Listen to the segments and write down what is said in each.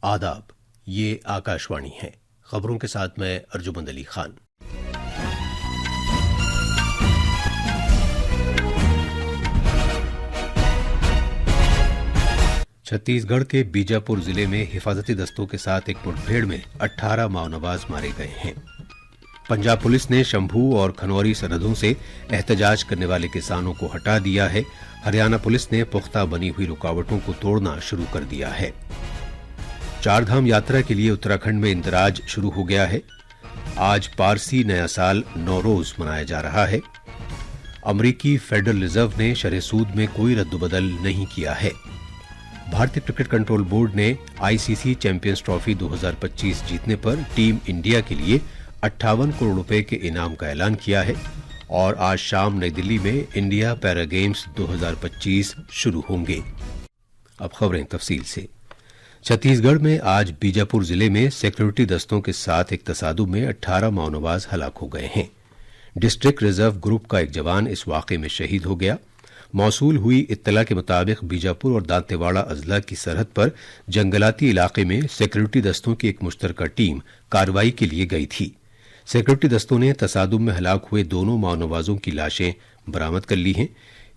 आदाब, ये आकाशवाणी है। खबरों के साथ मैं अर्जुमंद अली खान। छत्तीसगढ़ के बीजापुर जिले में हिफाजती दस्तों के साथ एक मुठभेड़ में 18 माओनवाज मारे गए हैं। पंजाब पुलिस ने शंभू और खनौरी सरहदों से एहतजाज करने वाले किसानों को हटा दिया है। हरियाणा पुलिस ने पुख्ता बनी हुई रुकावटों को तोड़ना शुरू कर दिया है। चारधाम यात्रा के लिए उत्तराखंड में इंतराज शुरू हो गया है। आज पारसी नया साल नौरोज मनाया जा रहा है। अमरीकी फेडरल रिजर्व ने शरह सूद में कोई रद्दबदल नहीं किया है। भारतीय क्रिकेट कंट्रोल बोर्ड ने आईसीसी चैंपियंस ट्रॉफी 2025 जीतने पर टीम इंडिया के लिए 58 करोड़ रुपए के इनाम का ऐलान किया है। और आज शाम नई दिल्ली में इंडिया पैरा गेम्स 2025 शुरू होंगे। अब खबरें तफसील से। छत्तीसगढ़ में आज बीजापुर जिले में सिक्योरिटी दस्तों के साथ एक तसादुम में 18 माओनवाज हलाक हो गए हैं। डिस्ट्रिक्ट रिजर्व ग्रुप का एक जवान इस वाकये में शहीद हो गया। मौसूल हुई इत्तला के मुताबिक बीजापुर और दांतेवाड़ा अजला की सरहद पर जंगलाती इलाके में सिक्योरिटी दस्तों की एक मुश्तरका टीम कार्रवाई के लिए गई थी। सिक्योरिटी दस्तों ने तसादुम में हलाक हुए दोनों माओनवाजों की लाशें बरामद कर ली हैं।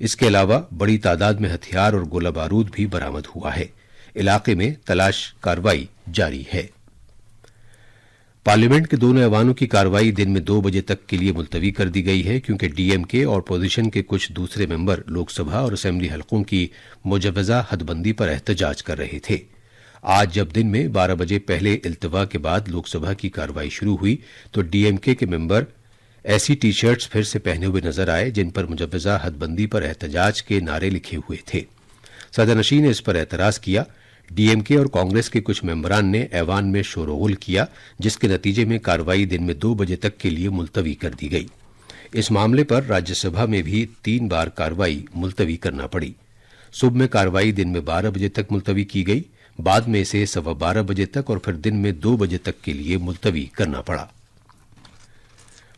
इसके अलावा बड़ी तादाद में हथियार और गोला बारूद भी बरामद हुआ है। इलाके में तलाश कार्रवाई जारी है। पार्लियामेंट के दोनों ऐवानों की कार्रवाई दिन में 2 बजे तक के लिए मुलतवी कर दी गई है, क्योंकि डीएमके और अपोजिशन के कुछ दूसरे मेंबर लोकसभा और असेंबली हलकों की मुजव्वजा हदबंदी पर एहतजाज कर रहे थे। आज जब दिन में 12 बजे पहले इल्तवा के बाद लोकसभा की कार्रवाई शुरू हुई तो डीएमके के मेंबर ऐसी टी शर्ट्स फिर से पहने हुए नजर आए जिन पर मुजव्वजा हदबंदी पर एहतजाज के नारे लिखे हुए थे। सदनशीन ने इस पर एतराज किया। डीएमके और कांग्रेस के कुछ मेंबरान ने ऐवान में शोरगुल किया, जिसके नतीजे में कार्रवाई दिन में 2 बजे तक के लिए मुलतवी कर दी गई। इस मामले पर राज्यसभा में भी 3 बार कार्रवाई मुलतवी करना पड़ी। सुबह में कार्रवाई दिन में 12 बजे तक मुलतवी की गई, बाद में इसे 12:15 बजे तक और फिर दिन में 2 बजे तक के लिए मुलतवी करना पड़ा।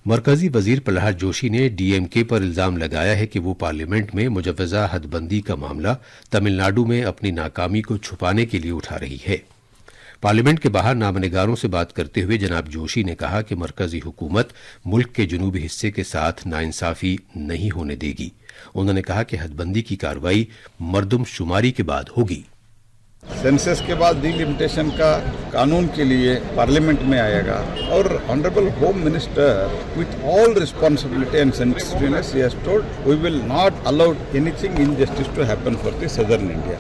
मरकजी वजीर प्रहलाद जोशी ने डीएमके पर इल्जाम लगाया है कि वो पार्लियामेंट में मुजव्वजा हदबंदी का मामला तमिलनाडु में अपनी नाकामी को छुपाने के लिए उठा रही है। पार्लियामेंट के बाहर नामनिगारों से बात करते हुए जनाब जोशी ने कहा कि मरकजी हुकूमत मुल्क के जनूबी हिस्से के साथ नाइंसाफी नहीं होने देगी। उन्होंने कहा कि हदबंदी की कार्रवाई मर्दमशुमारी के बाद होगी। सेंसस के बाद डिलिमिटेशन का कानून के लिए पार्लियामेंट में आएगा और honourable home minister with all responsibility and sensitiveness he has told we will not allow anything injustice to happen for the southern India.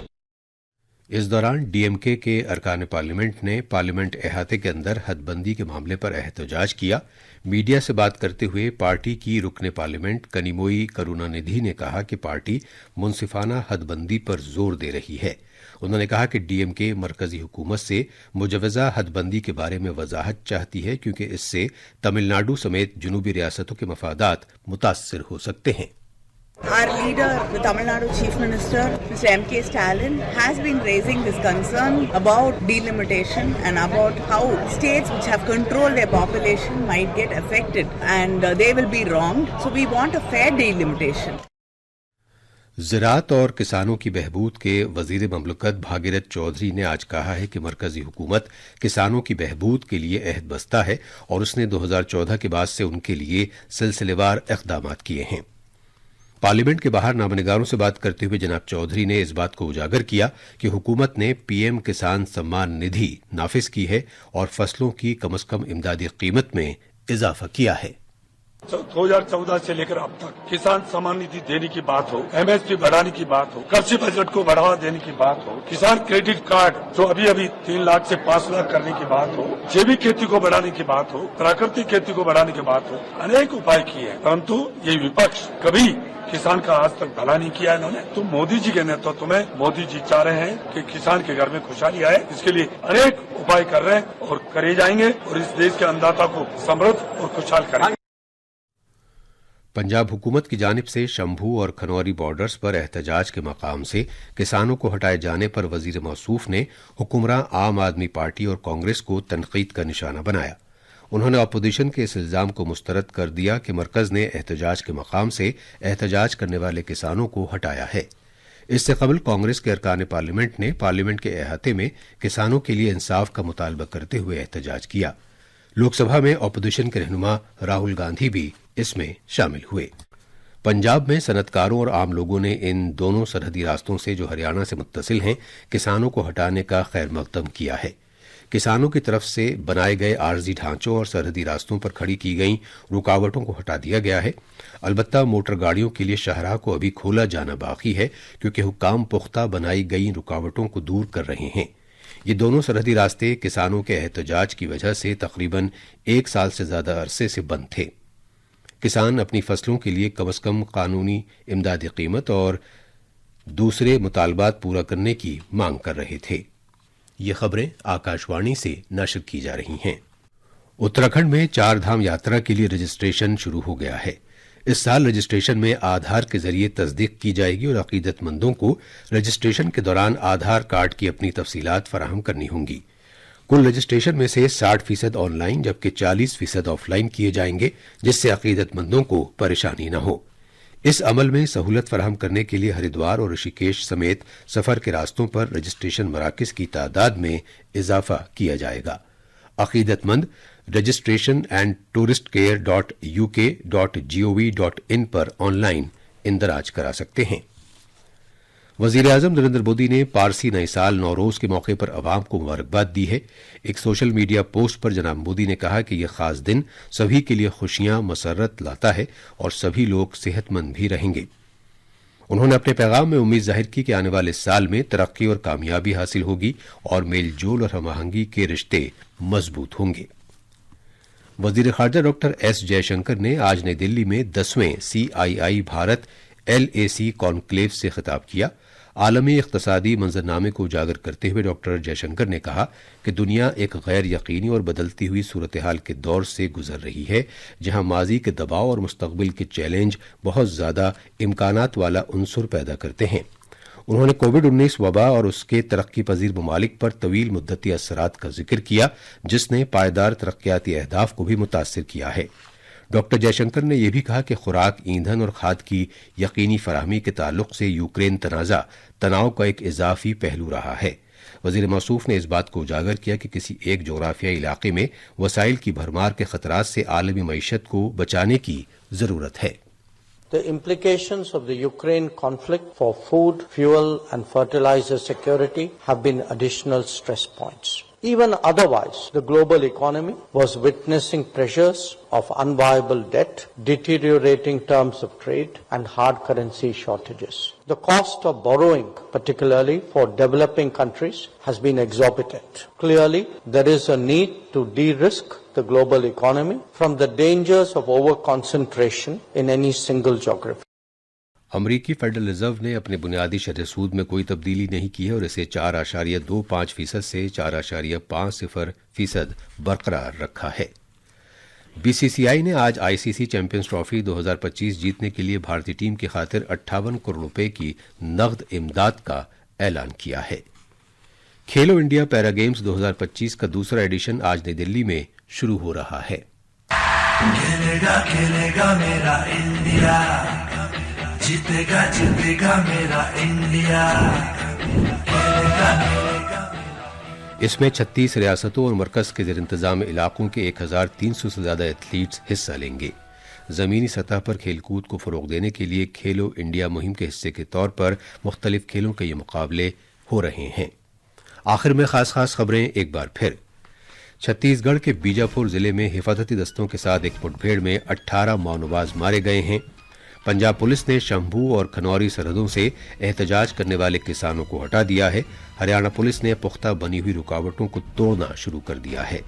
इस दौरान डीएमके के अरकान पार्लियामेंट ने पार्लियामेंट अहाते के अंदर हदबंदी के मामले पर एहतजाज किया। मीडिया से बात करते हुए पार्टी की रुकने पार्लियामेंट कनिमोई करुणानिधि ने कहा कि पार्टी मुनसिफाना हदबंदी पर जोर दे रही है। उन्होंने कहा कि डीएमके मरकजी हुकूमत से मुजव्वजा हदबंदी के बारे में वजाहत चाहती है, क्योंकि इससे तमिलनाडु समेत जनूबी रियासतों के मफादात मुतासर हो सकते हैं। Our leader, the Tamil Nadu Chief Minister, Mr. M.K. Stalin, has been raising this concern about delimitation and about how states which have controlled their population might get affected and they will be wronged. So we want a fair delimitation. ज़राअत और किसानों की बहबूद के वजीर ममलकत भागीरथ चौधरी ने आज कहा है कि मरकजी हुकूमत किसानों की बहबूद के लिए अहद बस्ता है और उसने 2014 के बाद से उनके लिए सिलसिलेवार इक़दाम किए हैं। पार्लियामेंट के बाहर नामनिगारों से बात करते हुए जनाब चौधरी ने इस बात को उजागर किया कि हुकूमत ने पीएम किसान सम्मान निधि नाफिज की है और फसलों की कम से कम इमदादी कीमत में इजाफा किया है। 2014 से लेकर अब तक किसान सम्मान निधि देने की बात हो, एमएसपी बढ़ाने की बात हो, कृषि बजट को बढ़ावा देने की बात हो, किसान क्रेडिट कार्ड जो अभी 3 लाख से 5 लाख करने की बात हो, जैविक खेती को बढ़ाने की बात हो, प्राकृतिक खेती को बढ़ाने की बात हो, अनेक उपाय किए हैं, परंतु ये विपक्ष कभी किसान का आज तक भला नहीं किया इन्होंने। तो मोदी जी के नेतृत्व में मोदी जी चाह रहे हैं कि किसान के घर में खुशहाली आए, इसके लिए अनेक उपाय कर रहे हैं और करे जाएंगे और इस देश के अन्नदाता को समृद्ध और खुशहाल करेंगे। पंजाब हुकूमत की जानिब से शंभू और खनौरी बॉर्डर्स पर एहतजाज के मकाम से किसानों को हटाए जाने पर वजीर मौसूफ ने हुक्मरां आम आदमी पार्टी और कांग्रेस को तनकीद का निशाना बनाया। उन्होंने अपोजिशन के इस इल्जाम को मुस्तरद कर दिया कि मरकज ने एहतजाज के मकाम से एहतजाज करने वाले किसानों को हटाया है। इससे कबल कांग्रेस के अरकान पार्लियामेंट ने पार्लियामेंट के अहाते में किसानों के लिए इंसाफ का मुतालबा करते हुए एहतजाज किया। लोकसभा में ऑपोजिशन के रहनुमा राहुल गांधी भी इसमें शामिल हुए। पंजाब में सनतकारों और आम लोगों ने इन दोनों सरहदी रास्तों से जो हरियाणा से मुत्तसिल हैं किसानों को हटाने का खैर मकदम किया है। किसानों की तरफ से बनाए गए आर्जी ढांचों और सरहदी रास्तों पर खड़ी की गई रुकावटों को हटा दिया गया है। अलबत्ता मोटर गाड़ियों के लिए शाहराह को अभी खोला जाना बाकी है, क्योंकि हुक्काम पुख्ता बनाई गई रुकावटों को दूर कर रहे हैं। ये दोनों सरहदी रास्ते किसानों के एहतजाज की वजह से तकरीबन 1 साल से ज्यादा अरसे से बंद थे। किसान अपनी फसलों के लिए कम अज कम कानूनी इमदादी कीमत और दूसरे मुतालबात पूरा करने की मांग कर रहे थे। ये खबरें आकाशवाणी से नशर की जा रही हैं। उत्तराखंड में 4 धाम यात्रा के लिए रजिस्ट्रेशन शुरू हो गया है। इस साल रजिस्ट्रेशन में आधार के जरिए तस्दीक की जाएगी और अकीदतमंदों को रजिस्ट्रेशन के दौरान आधार कार्ड की अपनी तफसीलात फराहम करनी होंगी। कुल रजिस्ट्रेशन में से 60% ऑनलाइन जबकि 40% ऑफलाइन किए जाएंगे, जिससे अकीदतमंदों को परेशानी न हो। इस अमल में सहूलत फराहम करने के लिए हरिद्वार और ऋषिकेश समेत सफर के रास्तों पर रजिस्ट्रेशन मराकज की तादाद में इजाफा किया जाएगा। अकीदतमंद registration and tourist care .uk.gov.in पर ऑनलाइन इंदराज करा सकते हैं। वजीर आजम नरेंद्र मोदी ने पारसी नए साल नौरोज के मौके पर अवाम को मुबारकबाद दी है। एक सोशल मीडिया पोस्ट पर जनाब मोदी ने कहा कि यह खास दिन सभी के लिए खुशियां मसरत लाता है और सभी लोग सेहतमंद भी रहेंगे। उन्होंने अपने पैगाम में उम्मीद जाहिर की कि आने वाले साल में तरक्की और कामयाबी हासिल होगी और मेलजोल और हमआहंगी के रिश्ते मजबूत होंगे। वजीर खारजा डॉक्टर एस जयशंकर ने आज नई दिल्ली में 10वें CII भारत LAC कॉन्क्लेव से खिताब किया। आलमी इख्तिसादी मंजरनामे को उजागर करते हुए डॉक्टर जयशंकर ने कहा कि दुनिया एक गैर यकीनी और बदलती हुई सूरत हाल के दौर से गुजर रही है, जहां माजी के दबाव और मुस्तकबिल के चैलेंज बहुत ज्यादा इम्कानात वाला उनसुर पैदा करते हैं। उन्होंने कोविड-19 वबा और उसके तरक्की पजीर ममालिक पर तवील मुद्दती असरात का जिक्र किया, जिसने पायदार तरक्याती अहदाफ को भी मुतासिर किया है। डॉक्टर जयशंकर ने यह भी कहा कि खुराक, ईंधन और खाद की यकीनी फराहमी के ताल्लुक से यूक्रेन तनाज़ा तनाव का एक इजाफी पहलू रहा है। वजीर मौसूफ ने इस बात को उजागर किया कि किसी एक जोग्राफियाई इलाके में वसाइल की भरमार के खतरात से आलमी मईशत को बचाने की जरूरत है। The implications of the Ukraine conflict for food, fuel and fertilizer security have been additional stress points. Even otherwise, the global economy was witnessing pressures of unviable debt, deteriorating terms of trade and hard currency shortages. The cost of borrowing, particularly for developing countries, has been exorbitant. Clearly, there is a need to de-risk the global economy from the dangers of over-concentration in any single geography. अमरीकी federal reserve ने अपने बुनियादी शरह सूद में कोई तब्दीली नहीं की है और इसे 4.25% से 4.50% बरकरार रखा है। BCCI ने आज ICC चैंपियंस ट्रॉफी 2025 जीतने के लिए भारतीय टीम की खातिर 58 करोड़ रुपए की नकद इमदाद का ऐलान किया है। खेलो इंडिया पैरा गेम्स 2025 का दूसरा एडिशन आज नई दिल्ली में शुरू हो रहा है। खेलेगा खेलेगा मेरा इंडिया, जीतेगा जीतेगा मेरा इंडिया, खेलेगा खेलेगा। इसमें 36 रियासतों और मरकज के जेर इंतजाम इलाकों के 1300 से ज्यादा एथलीट्स हिस्सा लेंगे। जमीनी सतह पर खेलकूद को फरोग देने के लिए खेलो इंडिया मुहिम के हिस्से के तौर पर मुख्तलिफ खेलों के ये मुकाबले हो रहे हैं। आखिर में खास खबरें एक बार फिर। छत्तीसगढ़ के बीजापुर जिले में हिफाजती दस्तों के साथ एक मुठभेड़ में 18 माओनवाज मारे गए हैं। पंजाब पुलिस ने शंभू और खनौरी सरहदों से एहतजाज करने वाले किसानों को हटा दिया है। हरियाणा पुलिस ने पुख्ता बनी हुई रुकावटों को तोड़ना शुरू कर दिया है।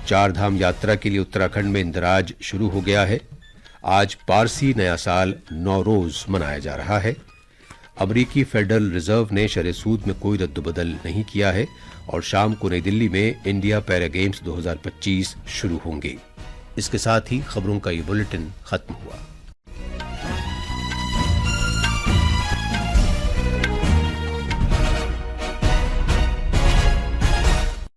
4 धाम यात्रा के लिए उत्तराखंड में इंदराज शुरू हो गया है। आज पारसी नया साल नौरोज मनाया जा रहा है। अमरीकी फेडरल रिजर्व ने शरह सूद में कोई रद्दबदल नहीं किया है और शाम को नई दिल्ली में इंडिया पैरा गेम्स 2025 शुरू होंगे। इसके साथ ही खबरों का ये बुलेटिन खत्म हुआ।